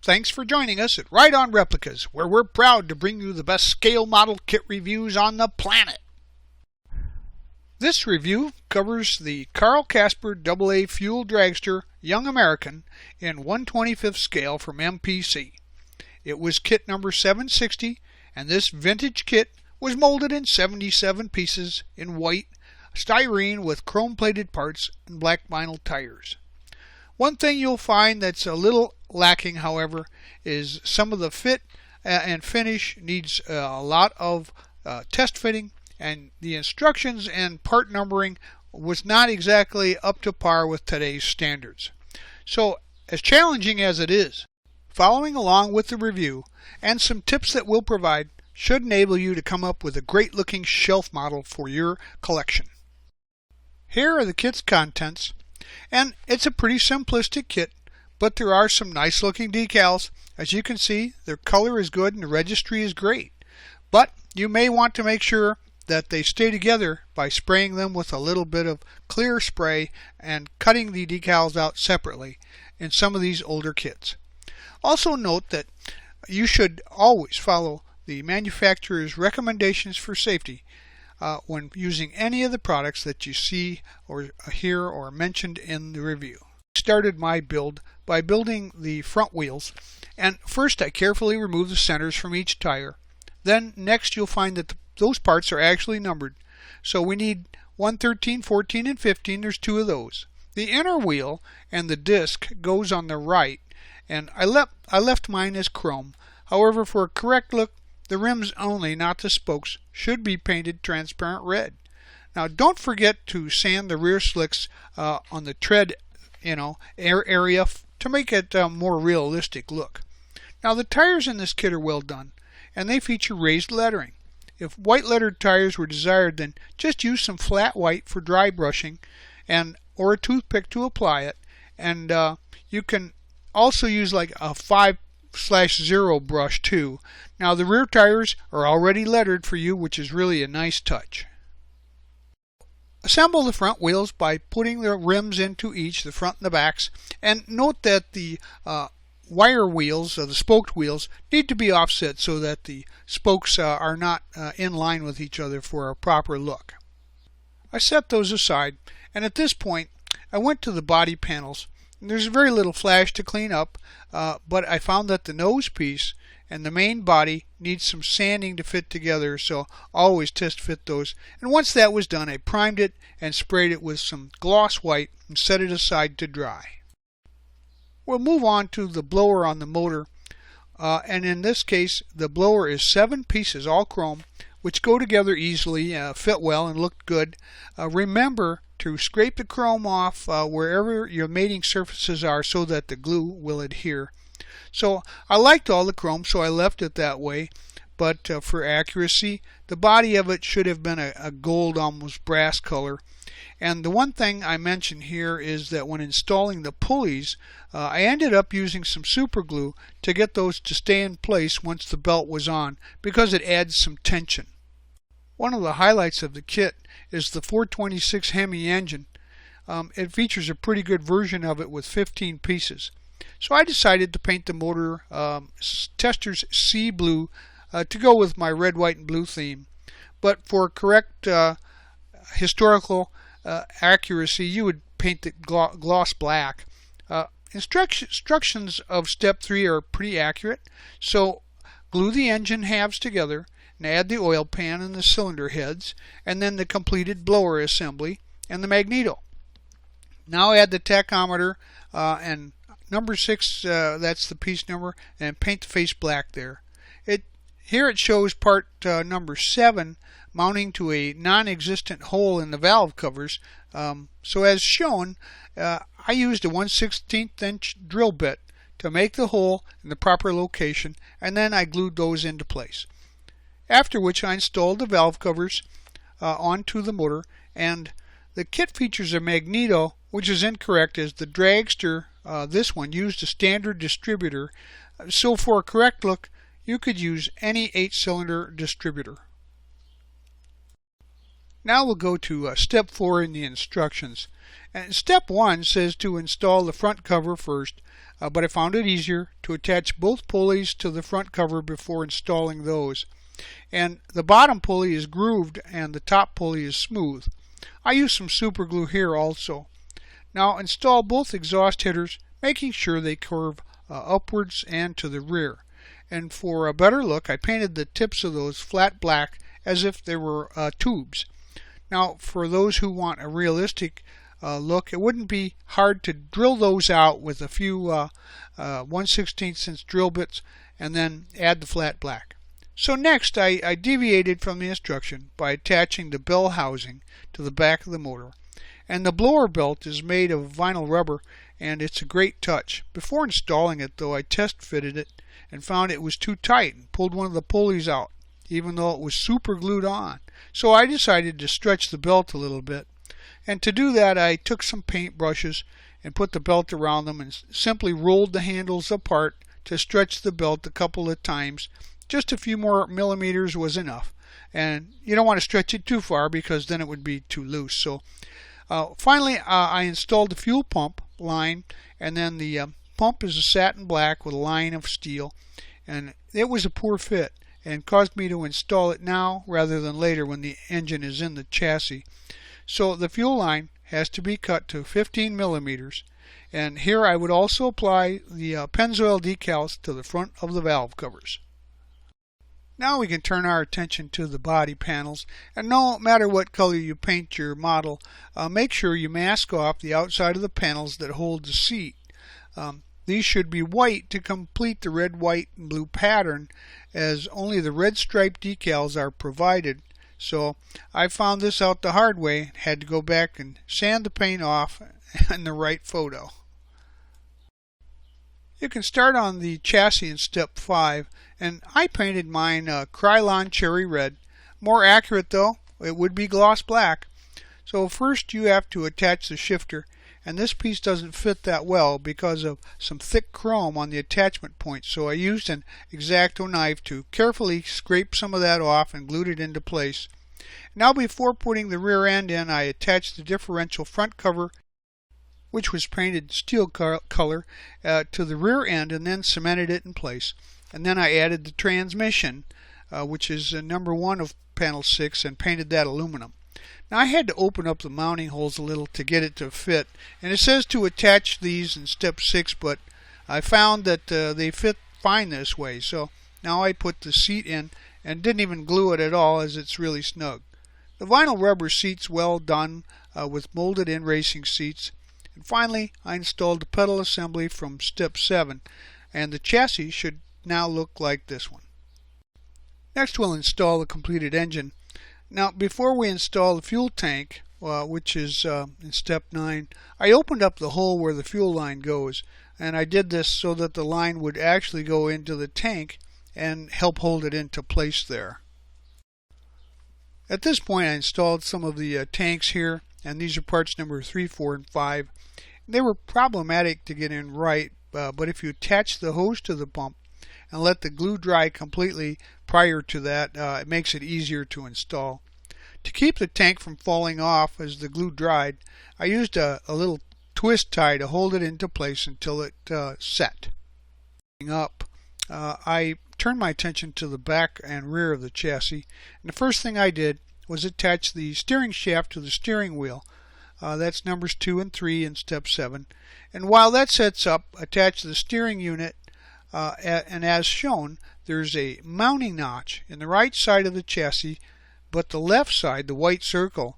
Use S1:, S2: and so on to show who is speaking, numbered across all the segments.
S1: Thanks for joining us at Ride On Replicas, where we're proud to bring you the best scale model kit reviews on the planet. This review covers the Casper AA Fuel Dragster Young American in 1/25th scale from MPC. It was kit number 760, and this vintage kit was molded in 77 pieces in white styrene with chrome-plated parts and black vinyl tires. One thing you'll find that's a little lacking, however, is some of the fit and finish needs a lot of test fitting, and the instructions and part numbering was not exactly up to par with today's standards. So, as challenging as it is, following along with the review and some tips that we'll provide should enable you to come up with a great looking shelf model for your collection. Here are the kit's contents, and it's a pretty simplistic kit, but there are some nice looking decals. As you can see, their color is good and the registry is great, but you may want to make sure that they stay together by spraying them with a little bit of clear spray and cutting the decals out separately in some of these older kits. Also note that you should always follow the manufacturer's recommendations for safety when using any of the products that you see or hear or mentioned in the review. I started my build by building the front wheels, and first I carefully removed the centers from each tire. Then next you'll find that those parts are actually numbered. So we need 1, 13, 14, and 15. There's 2 of those. The inner wheel and the disc goes on the right, and I left mine as chrome. However, for a correct look, the rims only, not the spokes, should be painted transparent red. Now don't forget to sand the rear slicks on the tread area to make it a more realistic look. Now the tires in this kit are well done, and they feature raised lettering. If white lettered tires were desired, then just use some flat white for dry brushing or a toothpick to apply it, and you can also use like a 5/0 brush too. Now the rear tires are already lettered for you, which is really a nice touch. Assemble the front wheels by putting the rims into each, the front and the backs, and note that the wire wheels, the spoked wheels, need to be offset so that the spokes are not in line with each other for a proper look. I set those aside, and at this point I went to the body panels. There's very little flash to clean up, but I found that the nose piece and the main body needs some sanding to fit together, so always test fit those. And once that was done, I primed it and sprayed it with some gloss white and set it aside to dry. We'll move on to the blower on the motor, and in this case the blower is 7 pieces, all chrome, which go together easily, fit well, and look good. Remember to scrape the chrome off wherever your mating surfaces are so that the glue will adhere. So I liked all the chrome, so I left it that way, but for accuracy, the body of it should have been a gold, almost brass color. And the one thing I mentioned here is that when installing the pulleys, I ended up using some super glue to get those to stay in place once the belt was on, because it adds some tension. One of the highlights of the kit is the 426 Hemi engine. It features a pretty good version of it with 15 pieces. So I decided to paint the motor Testors Sea Blue to go with my red, white, and blue theme. But for correct historical accuracy, you would paint it gloss black. Instructions of step 3 are pretty accurate. So glue the engine halves together and add the oil pan and the cylinder heads, and then the completed blower assembly and the magneto. Now add the tachometer and number 6, that's the piece number, and paint the face black there. Here it shows part number 7 mounting to a non-existent hole in the valve covers. So as shown, I used a 1/16 inch drill bit to make the hole in the proper location, and then I glued those into place. After which I installed the valve covers onto the motor, and the kit features a magneto, which is incorrect, as the Dragster, this one, used a standard distributor. So for a correct look, you could use any 8-cylinder distributor. Now we'll go to step 4 in the instructions. And step 1 says to install the front cover first, but I found it easier to attach both pulleys to the front cover before installing those. And the bottom pulley is grooved and the top pulley is smooth. I use some super glue here also. Now install both exhaust headers, making sure they curve upwards and to the rear. And for a better look, I painted the tips of those flat black as if they were tubes. Now for those who want a realistic look, it wouldn't be hard to drill those out with a few 1/16 inch drill bits and then add the flat black. So next I deviated from the instruction by attaching the bell housing to the back of the motor. And the blower belt is made of vinyl rubber and it's a great touch. Before installing it though, I test fitted it and found it was too tight and pulled one of the pulleys out, even though it was super glued on. So I decided to stretch the belt a little bit. And to do that, I took some paint brushes and put the belt around them and simply rolled the handles apart to stretch the belt a couple of times. Just a few more millimeters was enough. And you don't want to stretch it too far because then it would be too loose. So finally I installed the fuel pump line, and then the pump is a satin black with a line of steel, and it was a poor fit and caused me to install it now rather than later when the engine is in the chassis. So the fuel line has to be cut to 15 millimeters, and here I would also apply the pennzoil decals to the front of the valve covers. Now we can turn our attention to the body panels, and no matter what color you paint your model, make sure you mask off the outside of the panels that hold the seat. These should be white to complete the red, white, and blue pattern, as only the red stripe decals are provided. So I found this out the hard way, had to go back and sand the paint off in the right photo. You can start on the chassis in step 5, and I painted mine Krylon cherry red. More accurate though, it would be gloss black. So first you have to attach the shifter, and this piece doesn't fit that well because of some thick chrome on the attachment point, so I used an X-Acto knife to carefully scrape some of that off and glued it into place. Now before putting the rear end in, I attached the differential front cover, which was painted steel color, to the rear end and then cemented it in place. And then I added the transmission, which is number 1 of panel 6, and painted that aluminum. Now I had to open up the mounting holes a little to get it to fit, and it says to attach these in step 6, but I found that they fit fine this way. So now I put the seat in and didn't even glue it at all, as it's really snug. The vinyl rubber seat's well done with molded in racing seats. And finally I installed the pedal assembly from step 7, and the chassis should now look like this one. Next we'll install the completed engine. Now before we install the fuel tank, which is in step 9, I opened up the hole where the fuel line goes, and I did this so that the line would actually go into the tank and help hold it into place there. At this point I installed some of the tanks here, and these are parts number 3, 4, and 5. They were problematic to get in right, but if you attach the hose to the pump and let the glue dry completely prior to that, it makes it easier to install. To keep the tank from falling off as the glue dried, I used a little twist tie to hold it into place until it set. I turned my attention to the back and rear of the chassis, and the first thing I did was attach the steering shaft to the steering wheel. That's numbers 2 and 3 in step 7. And while that sets up, attach the steering unit, and as shown, there's a mounting notch in the right side of the chassis, but the left side, the white circle,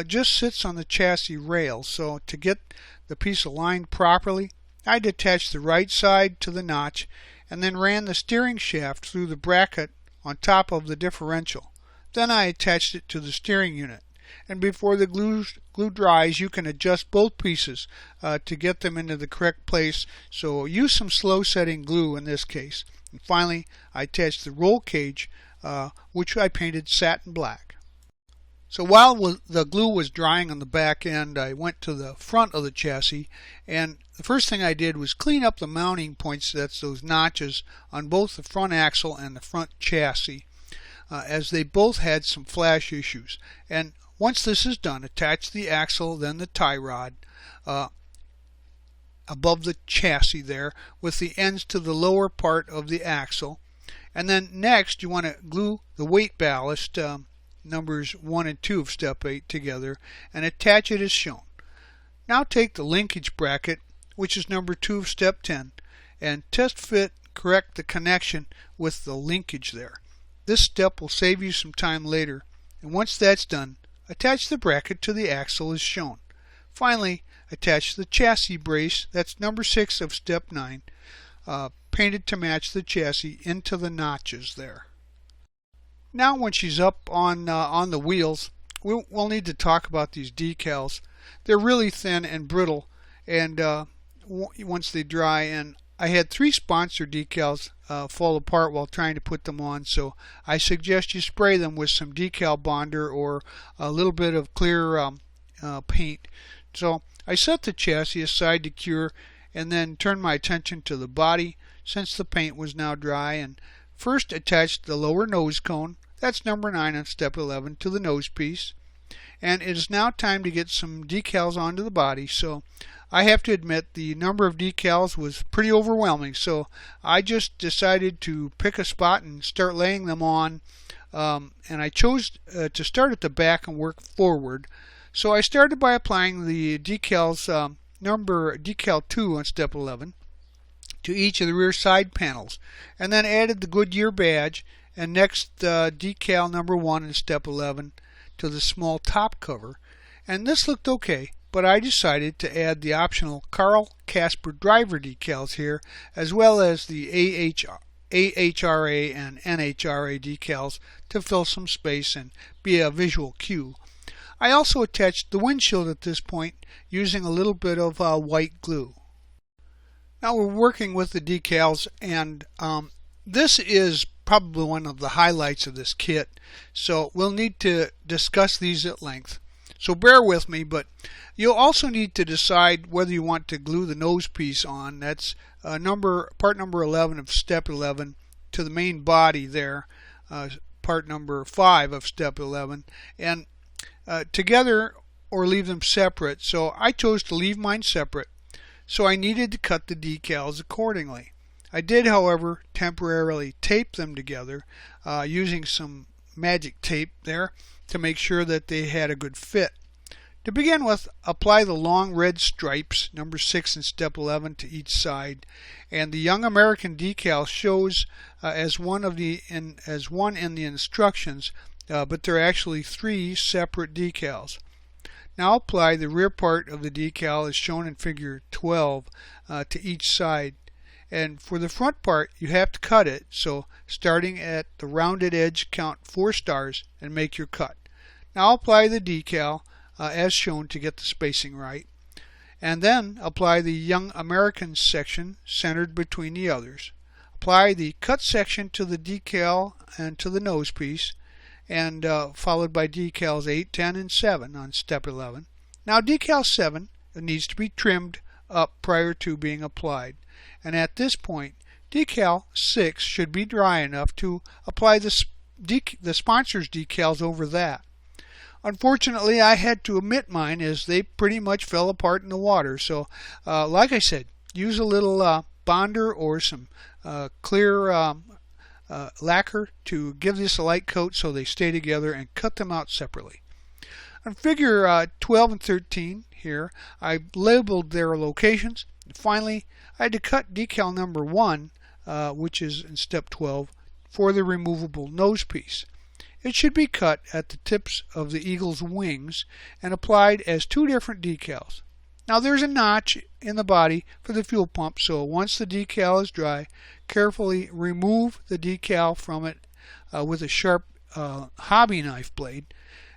S1: just sits on the chassis rail. So to get the piece aligned properly, I detached the right side to the notch and then ran the steering shaft through the bracket on top of the differential. Then I attached it to the steering unit. And before the glue dries, you can adjust both pieces to get them into the correct place. So use some slow setting glue in this case. And finally, I attached the roll cage, which I painted satin black. So while the glue was drying on the back end, I went to the front of the chassis, and the first thing I did was clean up the mounting points, that's those notches, on both the front axle and the front chassis, as they both had some flash issues. And Once this is done, attach the axle, then the tie rod above the chassis there with the ends to the lower part of the axle. And then next you want to glue the weight ballast, numbers 1 and 2 of step 8, together and attach it as shown. Now take the linkage bracket, which is number 2 of step 10, and test fit correct the connection with the linkage there. This step will save you some time later, and once that's done, attach the bracket to the axle as shown. Finally, attach the chassis brace, that's number 6 of step 9, painted to match the chassis, into the notches there. Now when she's up on the wheels, we'll need to talk about these decals. They're really thin and brittle, and once they dry, and I had 3 sponsor decals fall apart while trying to put them on, so I suggest you spray them with some decal bonder or a little bit of clear paint. So I set the chassis aside to cure and then turned my attention to the body since the paint was now dry, and first attached the lower nose cone, that's number 9 on step 11, to the nose piece. And it is now time to get some decals onto the body, so I have to admit the number of decals was pretty overwhelming, so I just decided to pick a spot and start laying them on, and I chose to start at the back and work forward. So I started by applying the decals, number decal 2 on step 11, to each of the rear side panels, and then added the Goodyear badge, and next decal number 1 in step 11 to the small top cover. And this looked okay, but I decided to add the optional Casper driver decals here, as well as the AHRA and NHRA decals to fill some space and be a visual cue. I also attached the windshield at this point using a little bit of white glue. Now we're working with the decals, and this is probably one of the highlights of this kit, so we'll need to discuss these at length. So bear with me, but you'll also need to decide whether you want to glue the nose piece on. That's part number 11 of step 11 to the main body there, part number 5 of step 11, and together or leave them separate. So I chose to leave mine separate, so I needed to cut the decals accordingly. I did, however, temporarily tape them together using some magic tape there to make sure that they had a good fit. To begin with, apply the long red stripes, number 6 in step 11, to each side, and the Young American decal shows as one in the instructions, but there are actually 3 separate decals. Now apply the rear part of the decal as shown in figure 12 to each side. And for the front part, you have to cut it, so starting at the rounded edge, count 4 stars and make your cut. Now apply the decal as shown to get the spacing right, and then apply the Young American section centered between the others. Apply the cut section to the decal and to the nose piece, and followed by decals 8, 10, and 7 on step 11. Now decal 7 needs to be trimmed up prior to being applied, and at this point decal 6 should be dry enough to apply the sponsor's decals over that. Unfortunately, I had to omit mine as they pretty much fell apart in the water, so like I said, use a little bonder or some clear lacquer to give this a light coat so they stay together, and cut them out separately. On figure 12 and 13 here, I labeled their locations. And finally, I had to cut decal number 1, which is in step 12, for the removable nose piece. It should be cut at the tips of the eagle's wings and applied as 2 different decals. Now there's a notch in the body for the fuel pump, so once the decal is dry, carefully remove the decal from it with a sharp hobby knife blade.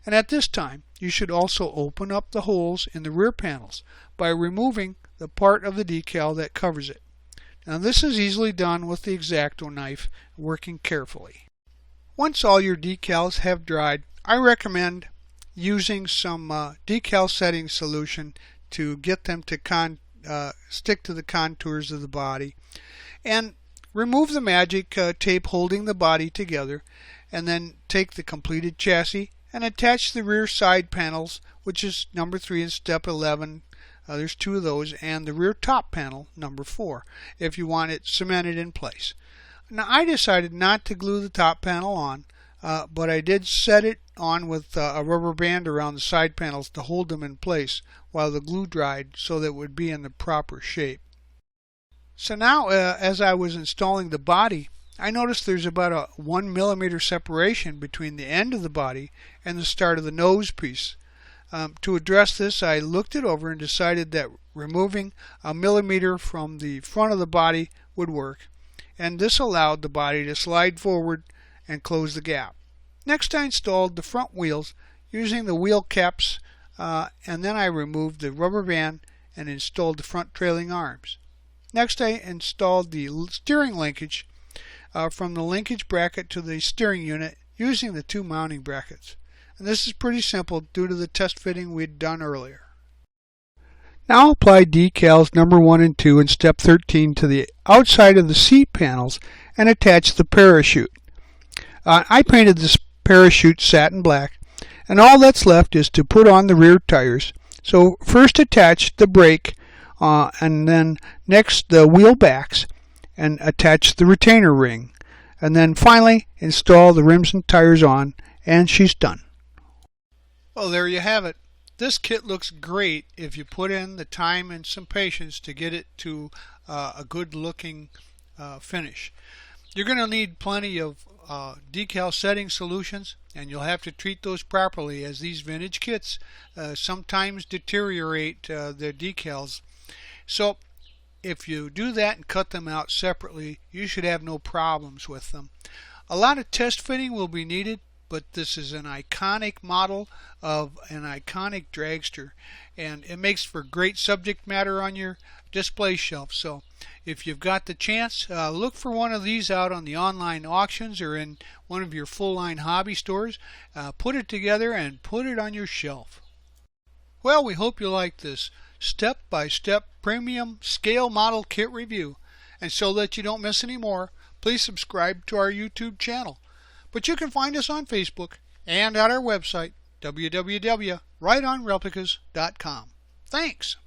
S1: And at this time, you should also open up the holes in the rear panels by removing the part of the decal that covers it. Now this is easily done with the X-Acto knife, working carefully. Once all your decals have dried, I recommend using some decal setting solution to get them to stick to the contours of the body, and remove the magic tape holding the body together, and then take the completed chassis and attach the rear side panels, which is number 3 in step 11. There's 2 of those, and the rear top panel, number 4, if you want it cemented in place. Now I decided not to glue the top panel on, but I did set it on with a rubber band around the side panels to hold them in place while the glue dried so that it would be in the proper shape. So now as I was installing the body, I noticed there's about a 1 millimeter separation between the end of the body and the start of the nose piece. To address this, I looked it over and decided that removing a millimeter from the front of the body would work, and this allowed the body to slide forward and close the gap. Next, I installed the front wheels using the wheel caps, and then I removed the rubber band and installed the front trailing arms. Next, I installed the steering linkage from the linkage bracket to the steering unit using the 2 mounting brackets. And this is pretty simple due to the test fitting we'd done earlier. Now I'll apply decals number 1 and 2 in step 13 to the outside of the seat panels and attach the parachute. I painted this parachute satin black, and all that's left is to put on the rear tires. So first attach the brake, and then next the wheel backs, and attach the retainer ring, and then finally install the rims and tires on, and she's done. Well, there you have it. This kit looks great if you put in the time and some patience to get it to a good looking finish. You're going to need plenty of decal setting solutions, and you'll have to treat those properly, as these vintage kits sometimes deteriorate their decals. So if you do that and cut them out separately, you should have no problems with them. A lot of test fitting will be needed, but this is an iconic model of an iconic dragster, and it makes for great subject matter on your display shelf. So if you've got the chance, look for one of these out on the online auctions or in one of your full-line hobby stores. Put it together and put it on your shelf. Well, we hope you like this step-by-step premium scale model kit review, and so that you don't miss any more, please subscribe to our YouTube channel. But you can find us on Facebook and at our website, www.rightonreplicas.com. Thanks!